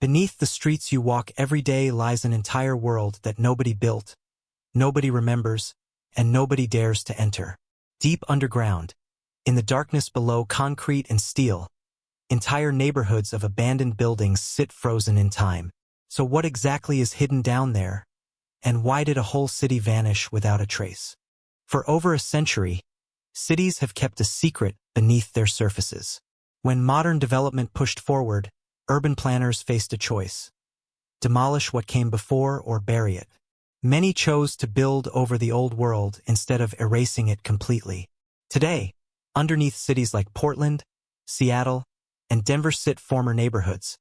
Beneath the streets you walk every day lies an entire world that nobody built, nobody remembers, and nobody dares to enter. Deep underground, in the darkness below concrete and steel, entire neighborhoods of abandoned buildings sit frozen in time. So what exactly is hidden down there? And why did a whole city vanish without a trace? For over a century, cities have kept a secret beneath their surfaces. When modern development pushed forward, urban planners faced a choice: demolish what came before or bury it. Many chose to build over the old world instead of erasing it completely. Today, underneath cities like Portland, Seattle, and Denver sit former neighborhoods,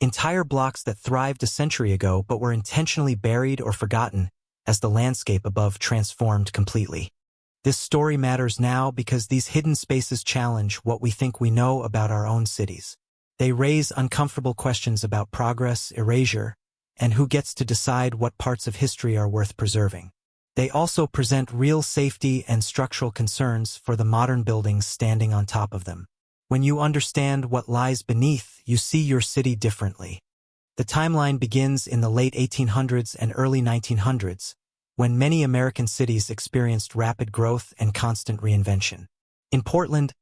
entire blocks that thrived a century ago but were intentionally buried or forgotten as the landscape above transformed completely. This story matters now because these hidden spaces challenge what we think we know about our own cities. They raise uncomfortable questions about progress, erasure, and who gets to decide what parts of history are worth preserving. They also present real safety and structural concerns for the modern buildings standing on top of them. When you understand what lies beneath, you see your city differently. The timeline begins in the late 1800s and early 1900s, when many American cities experienced rapid growth and constant reinvention. In Portland,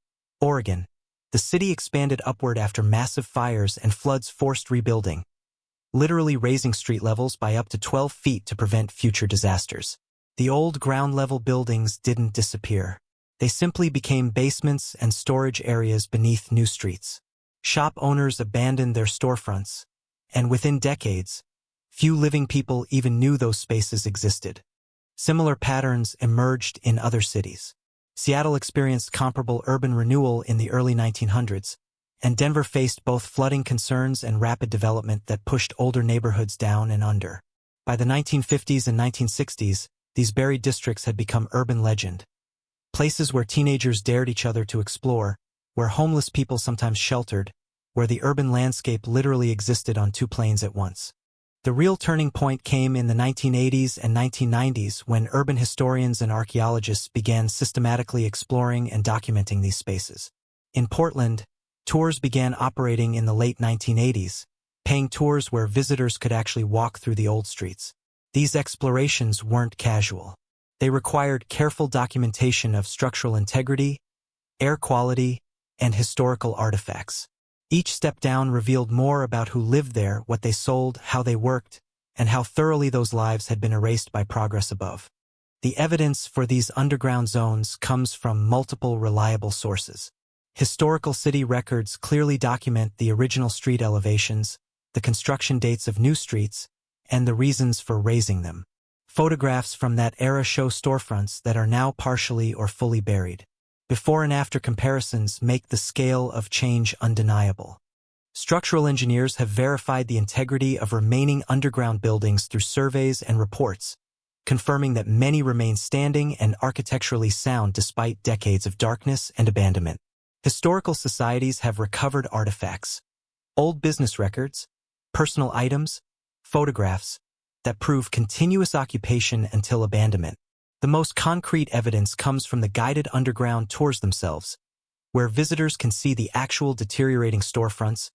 Oregon, the city expanded upward after massive fires and floods forced rebuilding, literally raising street levels by up to 12 feet to prevent future disasters. The old ground-level buildings didn't disappear. They simply became basements and storage areas beneath new streets. Shop owners abandoned their storefronts, and within decades, few living people even knew those spaces existed. Similar patterns emerged in other cities. Seattle experienced comparable urban renewal in the early 1900s, and Denver faced both flooding concerns and rapid development that pushed older neighborhoods down and under. By the 1950s and 1960s, these buried districts had become urban legend. Places where teenagers dared each other to explore, where homeless people sometimes sheltered, where the urban landscape literally existed on two planes at once. The real turning point came in the 1980s and 1990s when urban historians and archaeologists began systematically exploring and documenting these spaces. In Portland, tours began operating in the late 1980s, paying tours where visitors could actually walk through the old streets. These explorations weren't casual. They required careful documentation of structural integrity, air quality, and historical artifacts. Each step down revealed more about who lived there, what they sold, how they worked, and how thoroughly those lives had been erased by progress above. The evidence for these underground zones comes from multiple reliable sources. Historical city records clearly document the original street elevations, the construction dates of new streets, and the reasons for raising them. Photographs from that era show storefronts that are now partially or fully buried. Before and after comparisons make the scale of change undeniable. Structural engineers have verified the integrity of remaining underground buildings through surveys and reports, confirming that many remain standing and architecturally sound despite decades of darkness and abandonment. Historical societies have recovered artifacts, old business records, personal items, photographs, that prove continuous occupation until abandonment. The most concrete evidence comes from the guided underground tours themselves, where visitors can see the actual deteriorating storefronts,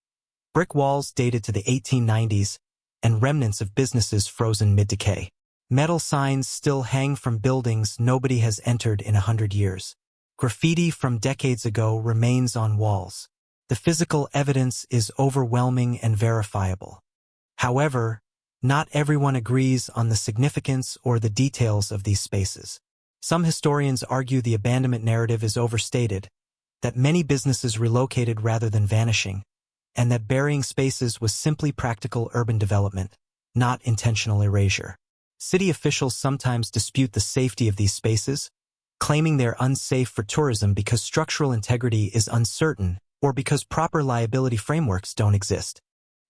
brick walls dated to the 1890s, and remnants of businesses frozen mid-decay. Metal signs still hang from buildings nobody has entered in 100 years. Graffiti from decades ago remains on walls. The physical evidence is overwhelming and verifiable. However, not everyone agrees on the significance or the details of these spaces. Some historians argue the abandonment narrative is overstated, that many businesses relocated rather than vanishing, and that burying spaces was simply practical urban development, not intentional erasure. City officials sometimes dispute the safety of these spaces, claiming they're unsafe for tourism because structural integrity is uncertain or because proper liability frameworks don't exist.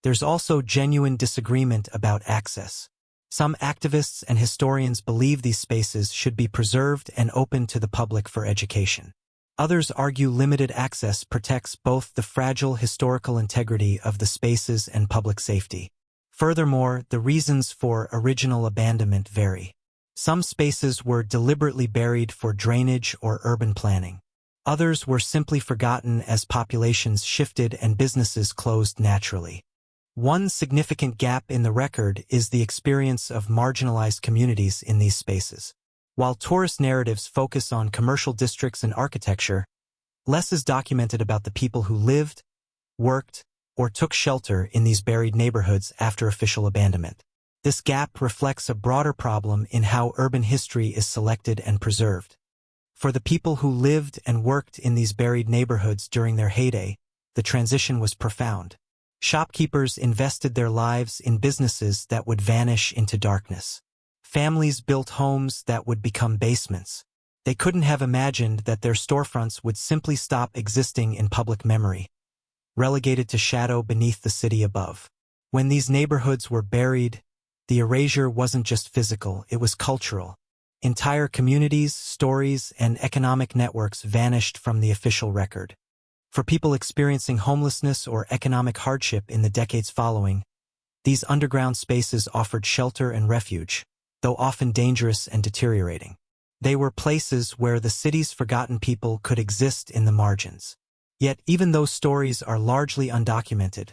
There's also genuine disagreement about access. Some activists and historians believe these spaces should be preserved and open to the public for education. Others argue limited access protects both the fragile historical integrity of the spaces and public safety. Furthermore, the reasons for original abandonment vary. Some spaces were deliberately buried for drainage or urban planning. Others were simply forgotten as populations shifted and businesses closed naturally. One significant gap in the record is the experience of marginalized communities in these spaces. While tourist narratives focus on commercial districts and architecture, less is documented about the people who lived, worked, or took shelter in these buried neighborhoods after official abandonment. This gap reflects a broader problem in how urban history is selected and preserved. For the people who lived and worked in these buried neighborhoods during their heyday, the transition was profound. Shopkeepers invested their lives in businesses that would vanish into darkness. Families built homes that would become basements. They couldn't have imagined that their storefronts would simply stop existing in public memory, relegated to shadow beneath the city above. When these neighborhoods were buried, the erasure wasn't just physical, it was cultural. Entire communities, stories, and economic networks vanished from the official record. For people experiencing homelessness or economic hardship in the decades following, these underground spaces offered shelter and refuge, though often dangerous and deteriorating. They were places where the city's forgotten people could exist in the margins. Yet even those stories are largely undocumented,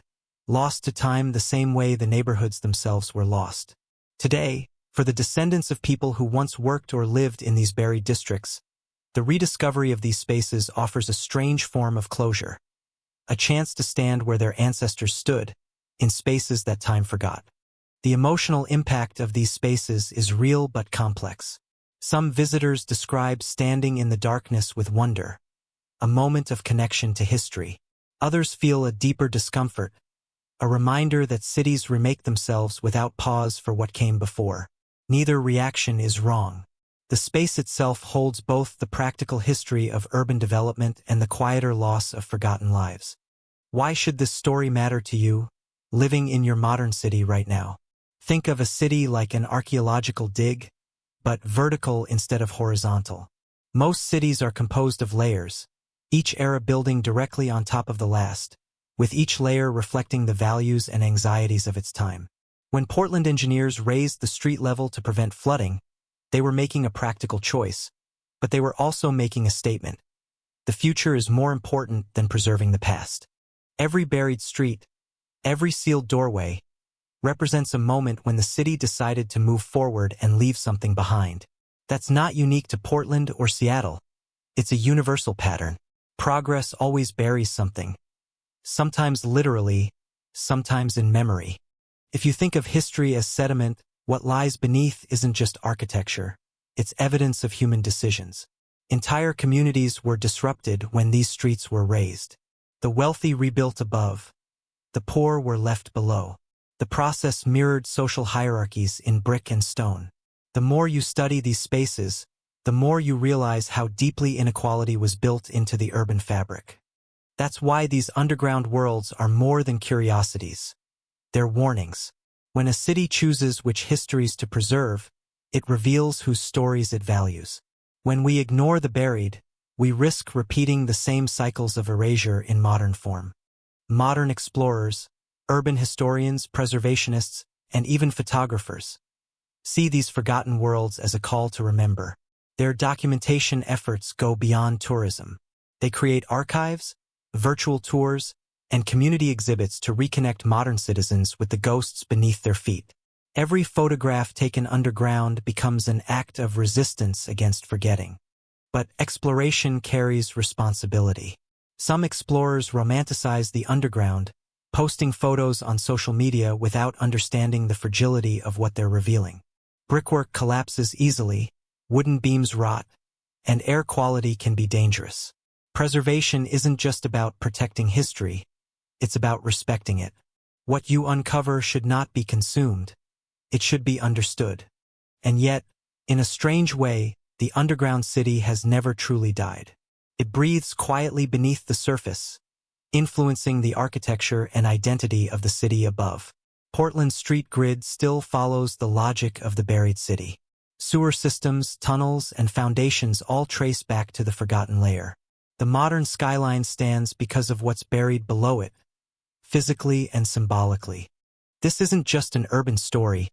lost to time the same way the neighborhoods themselves were lost. Today, for the descendants of people who once worked or lived in these buried districts, the rediscovery of these spaces offers a strange form of closure, a chance to stand where their ancestors stood, in spaces that time forgot. The emotional impact of these spaces is real but complex. Some visitors describe standing in the darkness with wonder, a moment of connection to history. Others feel a deeper discomfort, a reminder that cities remake themselves without pause for what came before. Neither reaction is wrong. The space itself holds both the practical history of urban development and the quieter loss of forgotten lives. Why should this story matter to you, living in your modern city right now? Think of a city like an archaeological dig, but vertical instead of horizontal. Most cities are composed of layers, each era building directly on top of the last, with each layer reflecting the values and anxieties of its time. When Portland engineers raised the street level to prevent flooding, they were making a practical choice, but they were also making a statement. The future is more important than preserving the past. Every buried street, every sealed doorway, represents a moment when the city decided to move forward and leave something behind. That's not unique to Portland or Seattle. It's a universal pattern. Progress always buries something. Sometimes literally, sometimes in memory. If you think of history as sediment, what lies beneath isn't just architecture. It's evidence of human decisions. Entire communities were disrupted when these streets were raised. The wealthy rebuilt above. The poor were left below. The process mirrored social hierarchies in brick and stone. The more you study these spaces, the more you realize how deeply inequality was built into the urban fabric. That's why these underground worlds are more than curiosities. They're warnings. When a city chooses which histories to preserve, it reveals whose stories it values. When we ignore the buried, we risk repeating the same cycles of erasure in modern form. Modern explorers, urban historians, preservationists, and even photographers see these forgotten worlds as a call to remember. Their documentation efforts go beyond tourism. They create archives, virtual tours, and community exhibits to reconnect modern citizens with the ghosts beneath their feet. Every photograph taken underground becomes an act of resistance against forgetting. But exploration carries responsibility. Some explorers romanticize the underground, posting photos on social media without understanding the fragility of what they're revealing. Brickwork collapses easily, wooden beams rot, and air quality can be dangerous. Preservation isn't just about protecting history, it's about respecting it. What you uncover should not be consumed. It should be understood. And yet, in a strange way, the underground city has never truly died. It breathes quietly beneath the surface, influencing the architecture and identity of the city above. Portland's street grid still follows the logic of the buried city. Sewer systems, tunnels, and foundations all trace back to the forgotten layer. The modern skyline stands because of what's buried below it, physically and symbolically. This isn't just an urban story,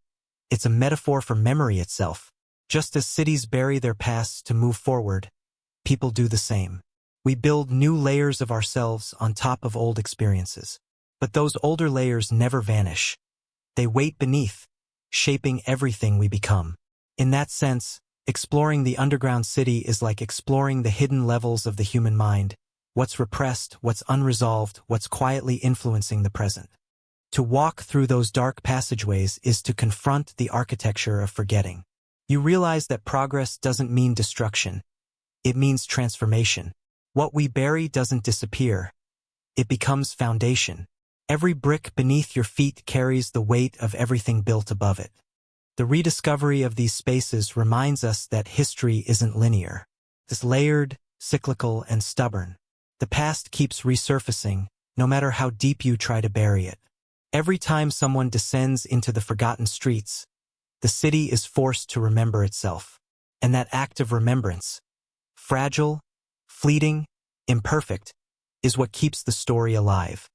it's a metaphor for memory itself. Just as cities bury their pasts to move forward, people do the same. We build new layers of ourselves on top of old experiences. But those older layers never vanish. They wait beneath, shaping everything we become. In that sense, exploring the underground city is like exploring the hidden levels of the human mind, what's repressed, what's unresolved, what's quietly influencing the present. To walk through those dark passageways is to confront the architecture of forgetting. You realize that progress doesn't mean destruction. It means transformation. What we bury doesn't disappear. It becomes foundation. Every brick beneath your feet carries the weight of everything built above it. The rediscovery of these spaces reminds us that history isn't linear. It's layered, cyclical, and stubborn. The past keeps resurfacing, no matter how deep you try to bury it. Every time someone descends into the forgotten streets, the city is forced to remember itself. And that act of remembrance, fragile, fleeting, imperfect, is what keeps the story alive.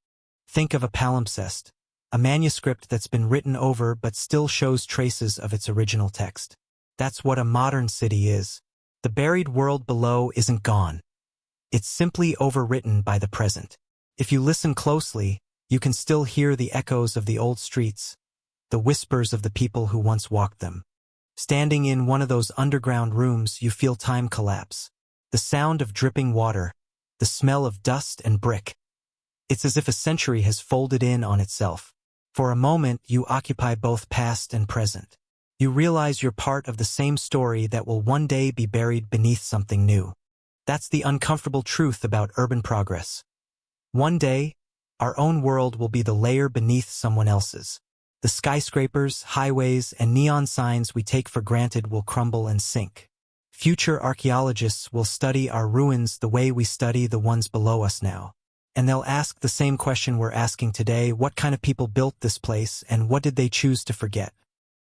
Think of a palimpsest, a manuscript that's been written over but still shows traces of its original text. That's what a modern city is. The buried world below isn't gone. It's simply overwritten by the present. If you listen closely, you can still hear the echoes of the old streets, the whispers of the people who once walked them. Standing in one of those underground rooms, you feel time collapse. The sound of dripping water, the smell of dust and brick. It's as if a century has folded in on itself. For a moment, you occupy both past and present. You realize you're part of the same story that will one day be buried beneath something new. That's the uncomfortable truth about urban progress. One day, our own world will be the layer beneath someone else's. The skyscrapers, highways, and neon signs we take for granted will crumble and sink. Future archaeologists will study our ruins the way we study the ones below us now. And they'll ask the same question we're asking today: what kind of people built this place, and what did they choose to forget?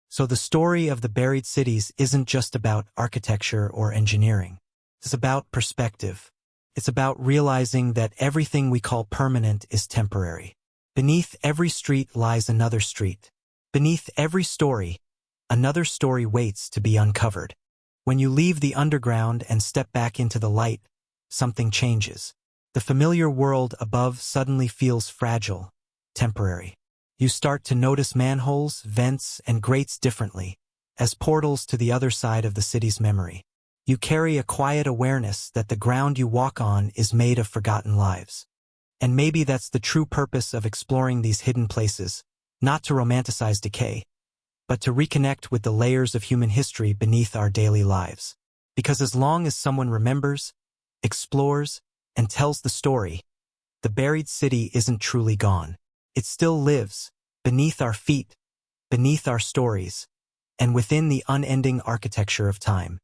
So the story of the buried cities isn't just about architecture or engineering. It's about perspective. It's about realizing that everything we call permanent is temporary. Beneath every street lies another street. Beneath every story, another story waits to be uncovered. When you leave the underground and step back into the light, something changes. The familiar world above suddenly feels fragile, temporary. You start to notice manholes, vents, and grates differently, as portals to the other side of the city's memory. You carry a quiet awareness that the ground you walk on is made of forgotten lives. And maybe that's the true purpose of exploring these hidden places, not to romanticize decay, but to reconnect with the layers of human history beneath our daily lives. Because as long as someone remembers, explores, and tells the story, the buried city isn't truly gone. It still lives, beneath our feet, beneath our stories, and within the unending architecture of time.